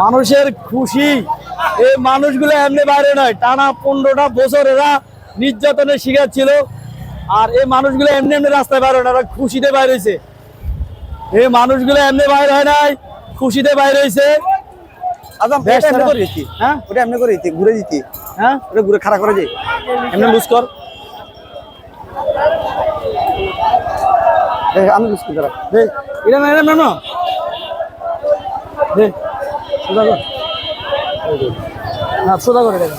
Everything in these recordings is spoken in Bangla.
মানুষের খুশি, এই মানুষগুলো এমনি বাইরে নয়, টানা 15টা বছর এরা নির্যাতনের শিকার ছিল। আর এই মানুষগুলো এমনি এমনি রাস্তায় বাইরে না, এরা খুশিতে বাইরে হয়েছে। এই মানুষগুলো এমনি বাইরে হয় নাই, খুশিতে বাইরে হয়েছে। হ্যাঁ ওটা এমনি করে দিতে, ঘুরে দিতে। হ্যাঁ ওটা ঘুরে খাড়া করে যায়, এমনি লুজ কর। আমি লুজ করি। এটা না, এটা না, না সোজা কর, না সোজা করে দেখ।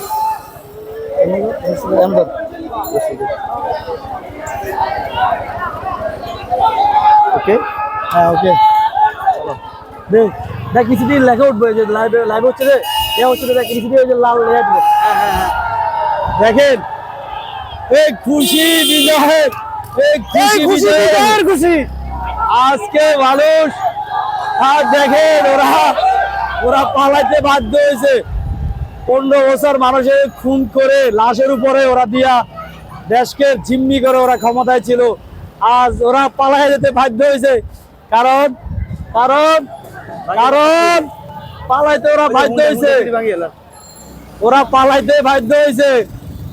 ওকে, হ্যাঁ ওকে। দেখ দেখ কিছুদিন লেখা উঠবে যে লাইভে লাইভ হচ্ছে রে, এ হচ্ছে রে, দেখ কিছুদিন ওই যে লাল লেখা উঠবে। দেখেন এই খুশি বিজয়ের, এই খুশি বিজয়ের খুশি আজকে মানুষ। আর দেখেন ওরা ওরা পালাইতে বাধ্য হয়েছে। 15 বছর মানুষের খুন করে লাশের উপরে ওরা দিয়া দেশকে জিম্মি করে ওরা ক্ষমতায় ছিল। আজ ওরা পালাই যেতে বাধ্য হয়েছে, কারণ কারণ কারণ পালাইতে ওরা বাধ্য হয়েছে। ওরা পালাইতে বাধ্য হয়েছে,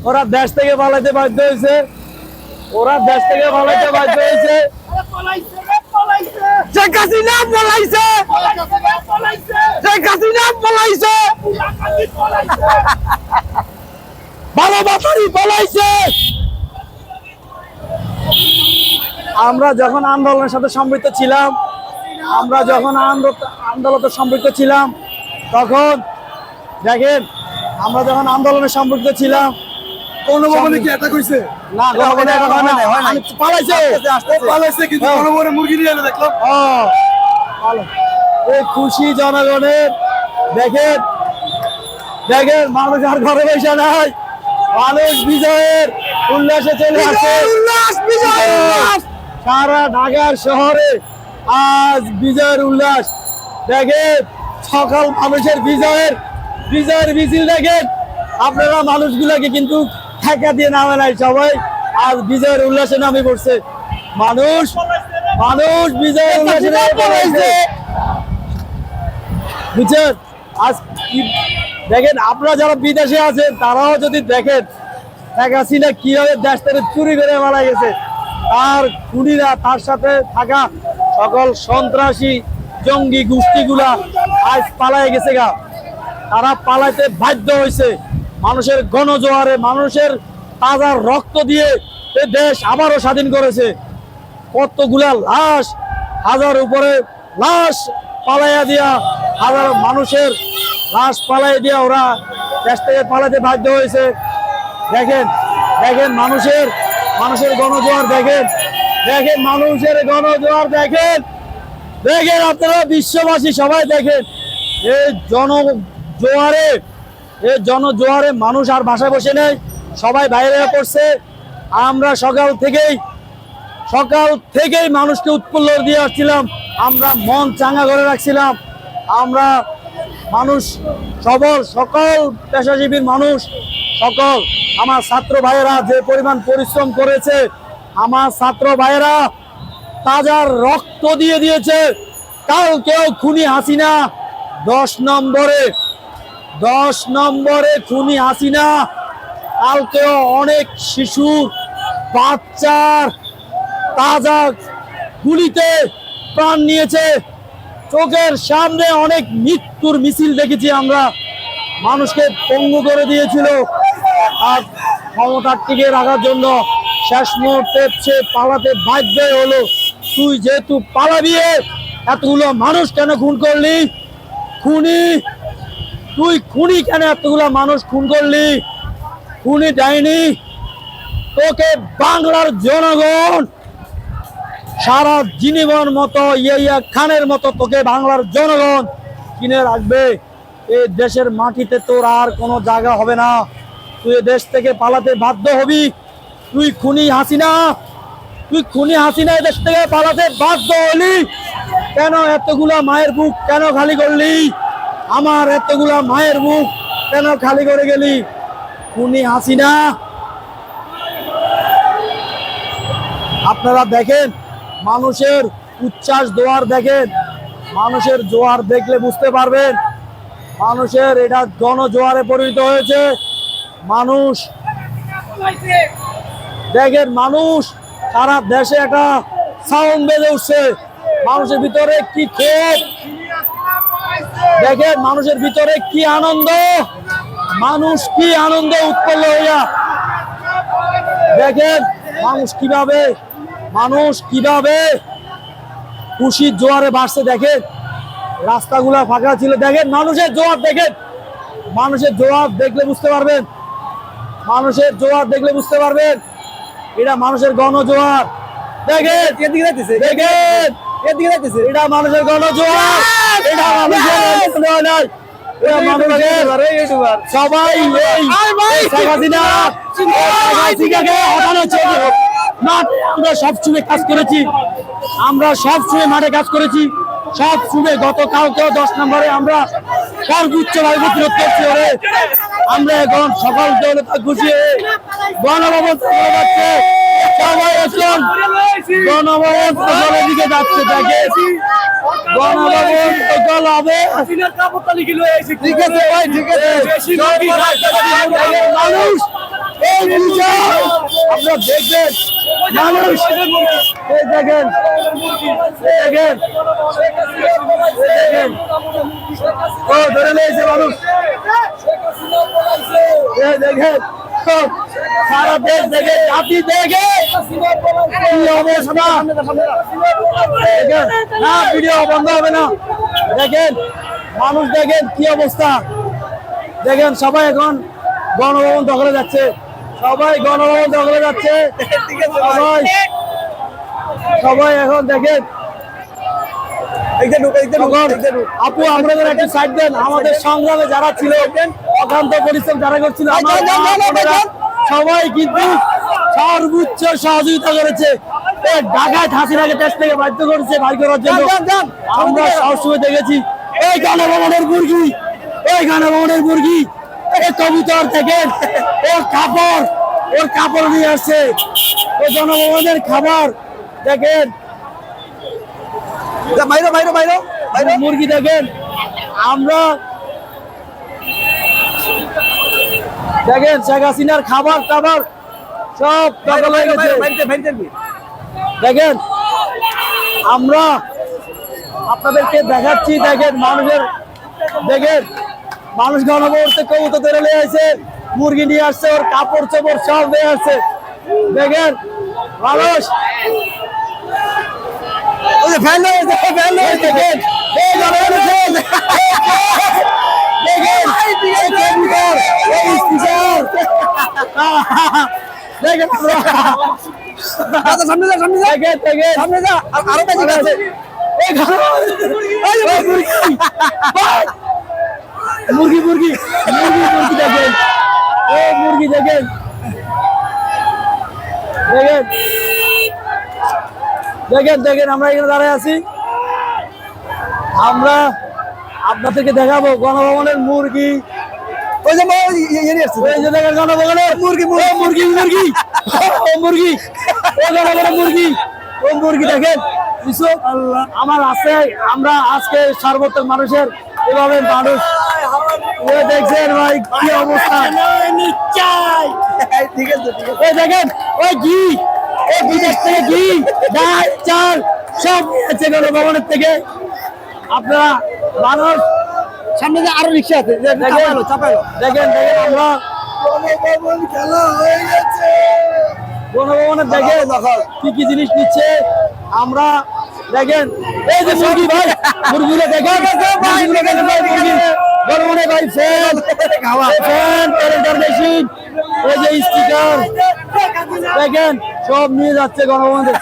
ওরা দেশ থেকে পালাইতে বাধ্য হয়েছে, ওরা দেশ থেকে পালাইতে বাধ্য হয়েছে। শেখ হাসিনা পালাইছে, শেখ হাসিনা পালাইছে, ভালো বাতারি পালাইছে। আমরা যখন আন্দোলনের সাথে সম্পৃক্ত ছিলাম, আমরা যখন আন্দোলনে সম্পৃক্ত ছিলাম, তখন দেখেন আমরা যখন আন্দোলনে সম্পৃক্ত ছিলাম, কোনো ভবনে কি অ্যাটাক হইছে? না গণভবনে এটা হয় না, পালাইছে, পালাইছে কিন্তু গণভবনে মুরগি নিয়ে এনে দেখলাম। এই খুশি জনগণের। দেখেন দেখেন মানুষ আর ঘরে বসে নাই, মানুষ বিজয়ের উল্লাসে চলে আসে। সারা ঢাকার শহরে আজ বিজয়ের উল্লাস। দেখেন সকাল মানুষের বিজয়ের বিজয়ের মিছিল। দেখেন আপনারা মানুষগুলাকে কিন্তু ঠেকা দিয়ে নামে নাই, সবাই আজ বিজয়ের উল্লাসে নামে পড়ছে। মানুষ মানুষ বিজয়ের উল্লাসে নামে পড়েছে, বুঝছেন? আজ দেখেন আপনারা যারা বিদেশে আছেন তারাও যদি দেখেন শেখ হাসিনা কিভাবে দেশ থেকে চুরি করে মারা গেছে, তার খুনিরা, তার সাথে থাকা সকল সন্ত্রাসী জঙ্গি গোষ্ঠীগুলা আজ পালায় গেছে গা। তারা পালাইতে বাধ্য হয়েছে মানুষের গণজোয়ারে, মানুষের তাজা রক্ত দিয়ে এই দেশ আবারও স্বাধীন করেছে। কতগুলা লাশ, হাজার উপরে লাশ পালাইয়া দিয়া, হাজার মানুষের লাশ পালাই দিয়া ওরা দেশ থেকে পালাতে বাধ্য হয়েছে। দেখেন দেখেন মানুষের মানুষের গণজোয়ার, দেখেন দেখেন মানুষের গণজোয়ার, দেখেন দেখেন আপনারা বিশ্ববাসী সবাই দেখেন এই জনজোয়ারে, এই জনজোয়ারে মানুষ আর বাসায় বসে নেই, সবাই বাইরে পড়ছে। আমরা সকাল থেকেই মানুষকে উৎফুল্ল দিয়ে আসছিলাম, আমরা মন চাঙ্গা করে রাখছিলাম। আমরা মানুষ সবল, সকল পেশাজীবীর মানুষ, সকল আমার ছাত্র ভাইয়েরা যে পরিমাণ পরিশ্রম করেছে, আমার ছাত্র ভাইয়েরা তাজা রক্ত দিয়ে দিয়েছে। কালকেও খুনি হাসিনা 10 নম্বরে খুনি হাসিনা কালকেও অনেক শিশুর, বাচ্চার তাজা গুলিতে প্রাণ নিয়েছে। চোখের সামনে অনেক মৃত্যুর মিছিল দেখেছি আমরা, মানুষকে পঙ্গু করে দিয়েছিল। আর ক্ষমতার টিকে রাখার জন্য শেষ মুহূর্তে সে পালাতে বাধ্য হলো। তুই যেহেতু পালাবি, এতগুলো মানুষ কেন খুন করলি? তুই খুনি কেন এতগুলো মানুষ খুন করলি? খুনি ডাইনি। তোকে বাংলার জনগণ সারা জীবন মতো ইয়া খানের মতো তোকে বাংলার জনগণ কিনে রাখবে। এই দেশের মাটিতে তোর আর কোনো জায়গা হবে না, তুই দেশ থেকে পালাতে বাধ্য হবি। তুই খুনি হাসিনা, দেশ থেকে পালাতে বাধ্য হলি কেন? এতগুলা মায়ের বুক কেন খালি করলি? আমার এতগুলা মায়ের বুক কেন খালি করে গেলি? খুনি হাসিনা। আপনারা দেখেন মানুষের উচ্ছ্বাস জোয়ার দেখেন, মানুষের জোয়ার দেখলে বুঝতে পারবেন মানুষের এটা গণজোয়ারে পরিণত হয়েছে। মানুষ দেখেন, মানুষ সারা দেশে একটা সাউন্ড বেজে উঠছে, মানুষের ভিতরে কি ক্ষোভ দেখেন, মানুষের ভিতরে কি আনন্দ, মানুষ কি আনন্দে উৎপন্ন হইয়া দেখেন মানুষ কিভাবে খুশির জোয়ারে ভাসছে। দেখেন রাস্তাগুলা ফাঁকা ছিল, দেখেন মানুষের জোয়ার, দেখেন মানুষের জোয়ার দেখলে বুঝতে পারবেন, মানুষের জোয়ার দেখলে বুঝতে পারবেন এটা মানুষের গণজোয়ার। দেখেন দেখেন এটা মানুষের গণজোয়ার, এটা মানুষের নয়, এটা মানুষের সবাই শেখ হাসিনাকে হটানোর জন্য মাঠে আমরা সবসময় কাজ করেছি, আমরা সবসময় মাঠে কাজ করেছি, সবসময় গতকালকেও 10 নম্বরে আমরা সর্বোচ্চ ভাবে প্রতিরোধ করছি। আমরা এখন সকাল জনতা গুছিয়ে গণভবন যাচ্ছে, সবাই এখন গণভবন দলের দিকে যাচ্ছে। দেখে গণভবন দল হবে, ঠিক আছে ভাই, ঠিক আছে মানুষ এই বিষয় আপনারা দেখবেন, মানুষ এই দেখেন দেখেন দেখেন ও ধরে নিয়েছে মানুষ, এই দেখেন সারা দেশ দেখে, জাতি দেখে কি অবস্থা, দেখেন না ভিডিও বন্ধ হবে না, দেখেন মানুষ দেখেন কি অবস্থা, দেখেন সবাই এখন গণভবন দখলে যাচ্ছে, সবাই গণভবন দখলে যাচ্ছে, সবাই এখন দেখেন আপু আপনাদের একটু সাইড দেন, আমাদের সংগ্রামে যারা ছিল অক্লান্ত পরিশ্রম যারা করছিল সবাই কিন্তু সর্বোচ্চ সহযোগিতা করেছে, ঢাকায় হাসিনাকে দেশ থেকে বাধ্য করেছে বাড়ি করার জন্য। আমরা সবসময় দেখেছি এই গণভবনের মুরগি, এই গণভবনের মুরগি, এই কবুতর দেখেন ওর কাপড় নিয়ে আসছে, ওই গণভবনের খাবার দেখেন, মুরগি দেখেন, আমরা দেখেন শেখ হাসিনার খাবার টাবার সব দখল হয়ে গেছে। দেখেন আমরা আপনাদেরকে দেখাচ্ছি, দেখেন মানুষের, দেখেন মানুষ গণভবন থেকে কবুতর ধরে নিয়ে আসছে, মুরগি নিয়ে আসছে, ওর কাপড় চোপড় সব নিয়ে আসছে, দেখেন মানুষ দেখেন মুরগি মুরগি মুরগি দেখেন, ও মুরগি দেখেন দেখেন দেখেন দেখেন আমরা এখানে দাঁড়ায় আছি, আমরা আপনাদেরকে দেখাবো গণভবনের মুরগি, ওই যে দেখেন গণভবনের মুরগি মুরগি মুরগি ও মুরগি, ও গণভবনের মুরগি, ও মুরগি দেখেন আমার আছে। আমরা আজকে সর্বোত্তম মানুষের এভাবে মানুষ দেখছেন ভাই কি অবস্থা, দেখেন ওই ঘি, এই বিদেশ থেকে ঘি ডাল চাল সব আছে গণভবনের থেকে। আপনারা মানুষ সামনে যে আরো রিক্সা আছে দেখেন দেখেন আমরা গণভবনের দেখেন কি কি জিনিস নিচ্ছে, আমরা দেখেন এই যে মুরগি ভাই, মুরগিগুলো দেখেন গণভবনে ভাই ফ্যান ক্যালেন্ডার মেশিন, এই যে স্টিকার দেখেন সব নিয়ে যাচ্ছে গণভবনে,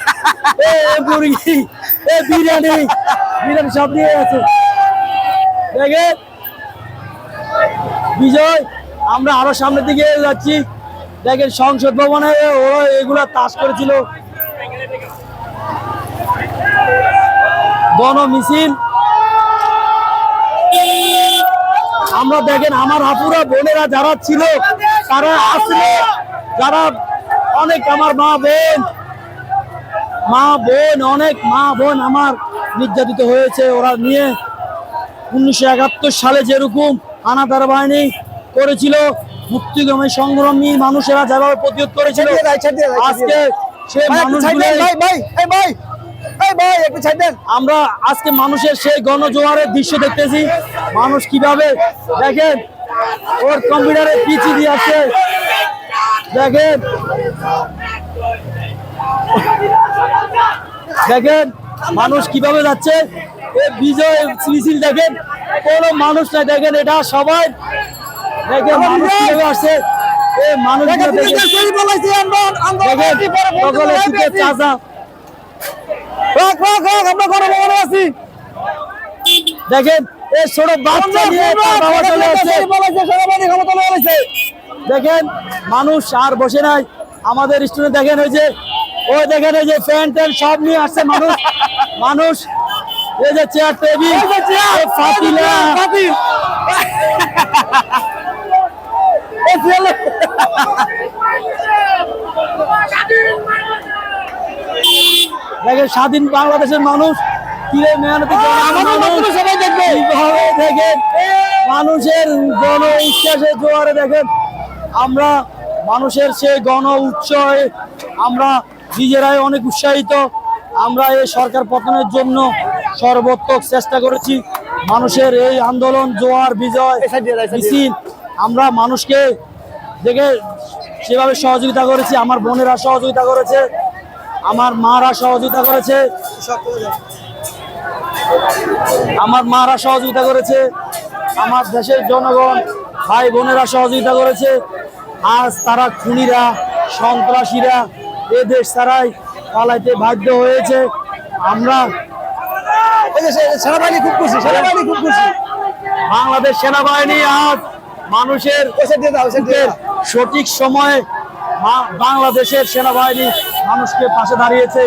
মুরগি বিরিয়ানি বিরিয়ানি সব নিয়ে যাচ্ছে দেখেন বিজয়। আমরা আরো সামনের দিকে যাচ্ছি, দেখেন সংসদ ভবনে ওরা এগুলা তাস করেছিল, গণ মিছিল। আমরা দেখেন আমার আপুরা বোনেরা যারা ছিল তারা আসলে, যারা অনেক আমার মা বোন মা বোন, অনেক মা বোন আমার নির্যাতিত হয়েছে। ওরা নিয়ে 1971 সালে যেরকম হানাদার বাহিনী করেছিল, মুক্তিকামী সংগ্রামী মানুষেরা যেভাবে প্রতিরোধ করেছিল, আজকে সেই মানুষগুলো আমরা আজকে মানুষের সেই গণজোয়ারের দৃশ্য দেখতেছি। মানুষ কিভাবে দেখেন ওর কম্পিউটারে পিচি দিয়ে আছে, দেখেন দেখেন মানুষ কিভাবে যাচ্ছে। এই বিজয় মিছিল দেখেন, কোনো মানুষ নাই। দেখেন এটা সবাই দেখেন মানুষ কিভাবে আসছে। এই মানুষগুলো দেখেন সকলে শীতের চাচা দেখেন এই ছোট বাচ্চা নিয়ে তার বাবা চলে আসছে। দেখেন মানুষ আর বসে নাই। আমাদের স্টুডেন্ট দেখেন ওই যে দেখেন এই যে ফ্যান ট্যান সব নিয়ে আসছে মানুষ। মানুষ এই যে চেয়ার টেবিল ফাতিলা দেখেন স্বাধীন বাংলাদেশের মানুষ কিরে মেহনতি সবাই দেখবে এইভাবে দেখেন মানুষের গণ উচ্ছ্বাসের জোয়ারে দেখেন আমরা মানুষের সেই গণ উৎসবে আমরা নিজেরাই অনেক উৎসাহিত। আমরা এই সরকার পতনের জন্য সর্বোত্তক চেষ্টা করেছি। মানুষের এই আন্দোলন জোয়ার বিজয় মিছিল আমরা মানুষকে দেখে সেভাবে সহযোগিতা করেছি। আমার বোনেরা সহযোগিতা করেছে, আমার মারা সহযোগিতা করেছে, আমার মারা সহযোগিতা করেছে, আমার দেশের জনগণ ভাই বোনেরা সহযোগিতা করেছে। আজ তারা খুনিরা সন্ত্রাসীরা এ দেশ ছাড়াই পালাইতে বাধ্য হয়েছে। আমরা সেনাবাহিনী খুব খুশি, সেনাবাহিনী খুব খুশি। বাংলাদেশ সেনাবাহিনী আজ মানুষের সঠিক সময়ে বাংলাদেশের সেনাবাহিনী মানুষকে পাশে দাঁড়িয়েছে।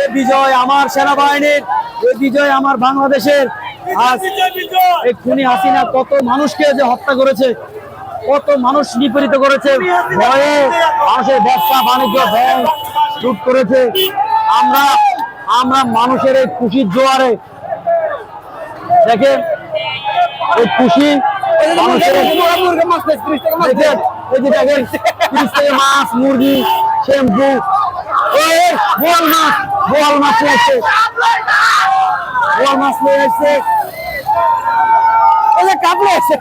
এ বিজয় আমার সেনাবাহিনীর, এ বিজয় আমার বাংলাদেশের। আজ এই খুনি হাসিনা কত মানুষকে যে হত্যা করেছে, কত মানুষ নিপীড়িত করেছে, ভয়ে মানুষের ব্যবসা বাণিজ্য ব্যাংক লুট করেছে। আমরা মানুষের এই খুশির জোয়ারে দেখেন এই খুশি মানুষের দেখেন এই যে দেখেন 30 থেকে মাছ মুরগি শ্যাম্পু বোয়াল মাছ নিয়ে আসছে, বোয়াল মাছ নিয়ে আসছে, কাপড় আছে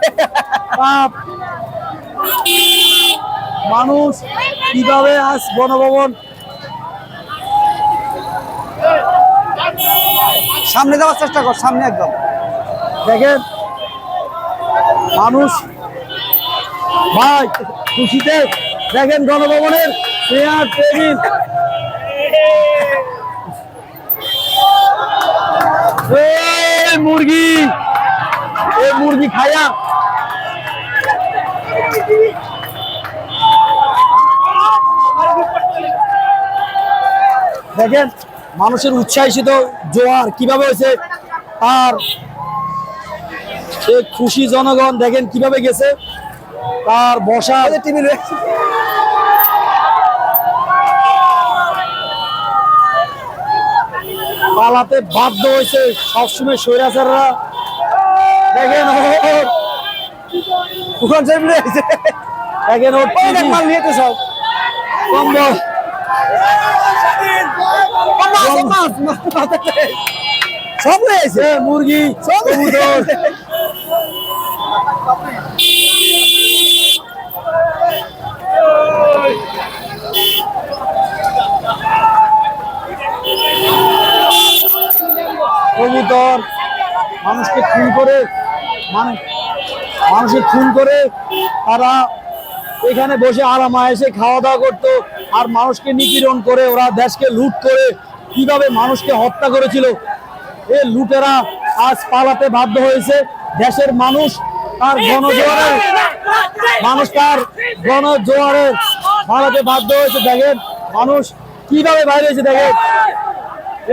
কাপ। মানুষ কিভাবে আজ গণভবন সামনে যাওয়ার চেষ্টা কর, সামনে একদম দেখেন মানুষ ভাই খুশিতে দেখেন গণভবনের চেয়ার টেবিল মুরগি খায়া দেখেন মানুষের উৎসাহিত জোয়ার কিভাবে হয়েছে। আর খুশি জনগণ দেখেন কিভাবে গেছে, তার বসা টেবিল পালাতে বাধ্য হয়েছে সবসময় স্বৈরাচাররা। দেখেন দেখেন ওর মাল নিয়েছে সব কম্বল সব রয়েছে, মুরগি সব কবুতর মানুষকে খুন করে মানুষের খুন করে তারা এখানে বসে আরামে এসে খাওয়া দাওয়া করতো। আর মানুষকে নিপীড়ন করে ওরা দেশকে লুট করে কিভাবে মানুষকে হত্যা করেছিল। এই লুটেরা আজ পালাতে বাধ্য হয়েছে। দেশের মানুষ তার গণজোয়ারে পালাতে বাধ্য হয়েছে। দেখেন মানুষ কিভাবে বাইরে হয়েছে, দেখেন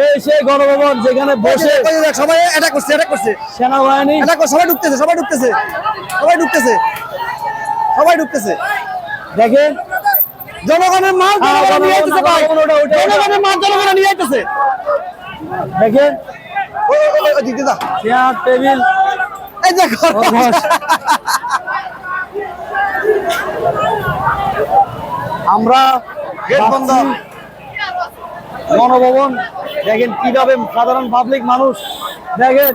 এই সেই গণভবন যেখানে বসে সবাই অ্যাটাক করছে সেনাবাহিনী সবাই ঢুকতেছে দেখেন জনগণের মাল জনগণ নিয়ে যাইতেছে ভাই, জনগণের মাল জনগণ নিয়ে যাইতেছে। দেখেন চেয়ার টেবিল, এই দেখো আমরা ভাবছি গণভবন দেখেন কিভাবে সাধারণ পাবলিক মানুষ দেখেন,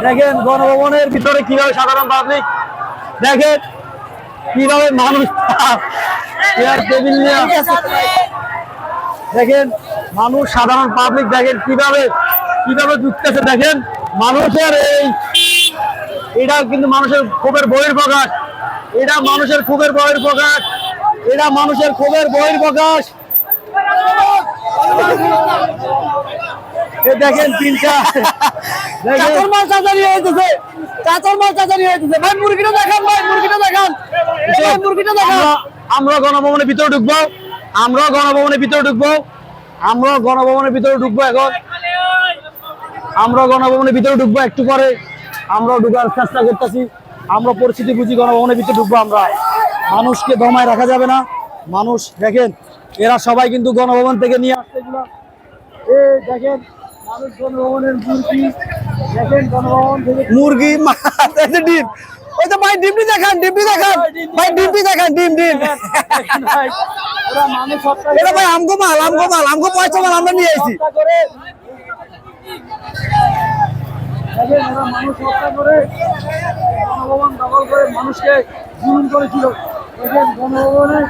দেখেন গণভবনের ভিতরে কিভাবে সাধারণ পাবলিক দেখেন কিভাবে মানুষ চেয়ার টেবিল নিয়ে দেখেন মানুষ সাধারণ পাবলিক দেখেন কিভাবে কিভাবে ঢুকতেছে। দেখেন মানুষের এটা কিন্তু মানুষের ক্ষোভের বহিঃপ্রকাশ, এটা মানুষের ক্ষোভের বহিঃপ্রকাশ, এটা মানুষের ক্ষোভের বহিঃপ্রকাশ। দেখেন তিনটা চাচর মাছ চাচারি হইতেছে, চাচর মাছ চাচারি হইতেছে। ভাই মুরগিটা দেখান, ভাই মুরগিটা দেখান, মুরগিটা দেখান। আমরা গণভবনের ভিতরে ঢুকবো, আমরা গণভবনের ভিতরে ঢুকবো, আমরা গণভবনের ভিতরে ঢুকবো। এখন আমরা গণভবনের ভিতরে ঢুকবো, একটু পরে আমরা ঢুকার চেষ্টা করতেছি। আমরা পরিস্থিতি বুঝি গণভবনের ভিতরে ঢুকবো। আমরা মানুষকে দমায় রাখা যাবে না। মানুষ দেখেন এরা সবাই কিন্তু গণভবন থেকে নিয়ে আসছে এগুলো। এই দেখেন মানুষ গণভবনের মুরগি দেখেন, গণভবন থেকে মুরগি মাছ ডিম, ওই তো ভাই ডিমটি দেখান, ডিমটি দেখান ভাই, ডিমটি দেখান, ডিম ডিম ভাই, ওরা মানুষ হত্যা এটা ভাই আমগো মাল, আমগো মাল, আমগো পয়সা মাল আমরা নিয়ে আইছি। হত্যা করে, দেখেন ওরা মানুষ হত্যা করে গণভবন দখল করে মানুষকে জুলুম করেছিল। দেখেন গণভবনে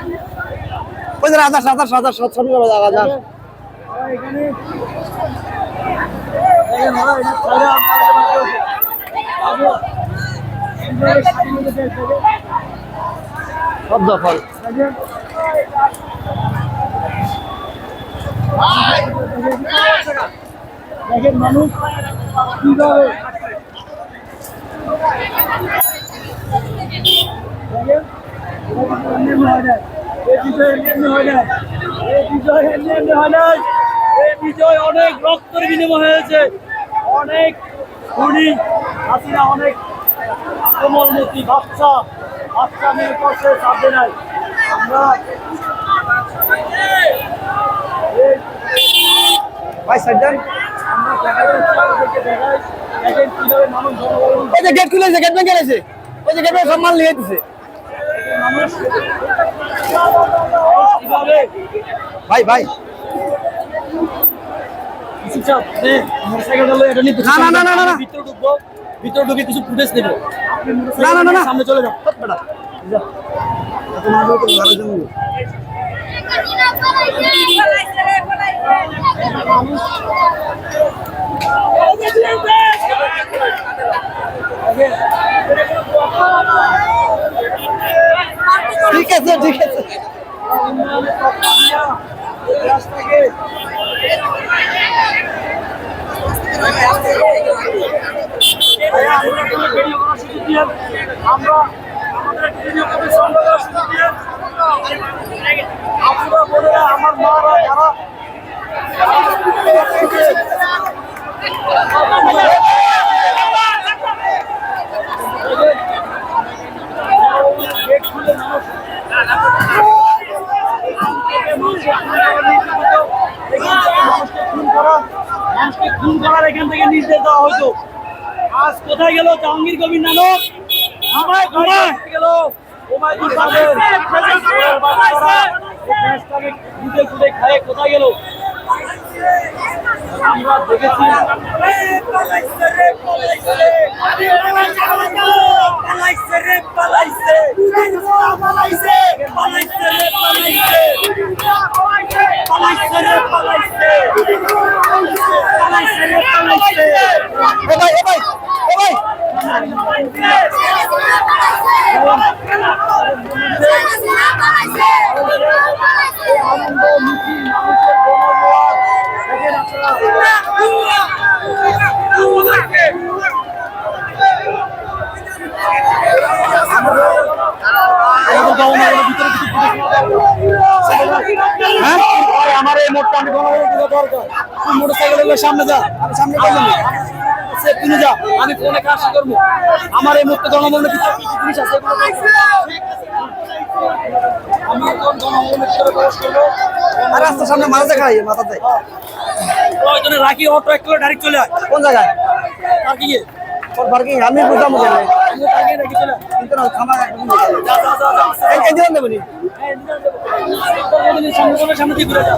ওই যে রাজা সাদা সাদা সৎসঙ্গ রাজা ওরা এখানে দেখেন ওরা এটা ছাড়া সব দখল। দেখেন মানুষ কিভাবে বিজয় অনেক রক্তের বিনিময় হয়েছে, অনেক খুনি হাসিনা, অনেক কোমলমতি বাচ্চা বাচ্চা মেয়ে করছে চাপবে নাই। আমরা ভাই সাইডান আমরা দেখাই দেখেন কিভাবে মানুষ জনগণ ওই যে গেট খুলেছে, গেট ভেঙে গেছে, ওই যে গেট সব মাল নিয়ে দিতেছে মানুষ কিভাবে ভাই ভাই। না না না না না ভিতরে ঢুকবো, ভিতরে ঢুকে কিছু ফুটেজ নেব। না না না না সামনে চলে যাও বেটা। ঠিক আছে ঠিক আছে। আমরা আমাদের ভিডিও কপি সংগ্রহ সুযোগ দিয়ে আপনারা বোনেরা, আমার মারা যারা মানুষকে খুন করার এখান থেকে নির্দেশ দেওয়া হতো। আজ কোথায় গেল জাহাঙ্গীর কবির নানক? কোথায় গেল ওবায়দুল কাদের? দেশটাকে খুঁজে খুঁজে খায় কোথায় গেল? আমরা দেখেছি আনন্দ মিছিল মানুষের গণভোট দেখেন আমার এই মোটটা আমি গণভোট দরকার। তুই মোটরসাইকেলের সামনে যা, আমি সামনে কিনে যা, আমি ফোনে কাজ করবো। আমার এই মুক্ত গণভবনের ভিতরে কি কি জিনিস আছে আমি এখন জনগণের ভিতরে প্রবেশ করবো। আর রাস্তার সামনে মাথা দেখাই মাথা দেয় প্রয়োজনে রাখি অটো এক কিলো ডাইরেক্ট চলে আয় কোন জায়গায় পার্কিং এ। তোর পার্কিং আমি বুঝলাম কেন আমি পার্কিং এ রেখে চলে আয়। কিন্তু না খামার একদম যা যা যা যা এই দিন দেবনি সামনে দিয়ে ঘুরে যা।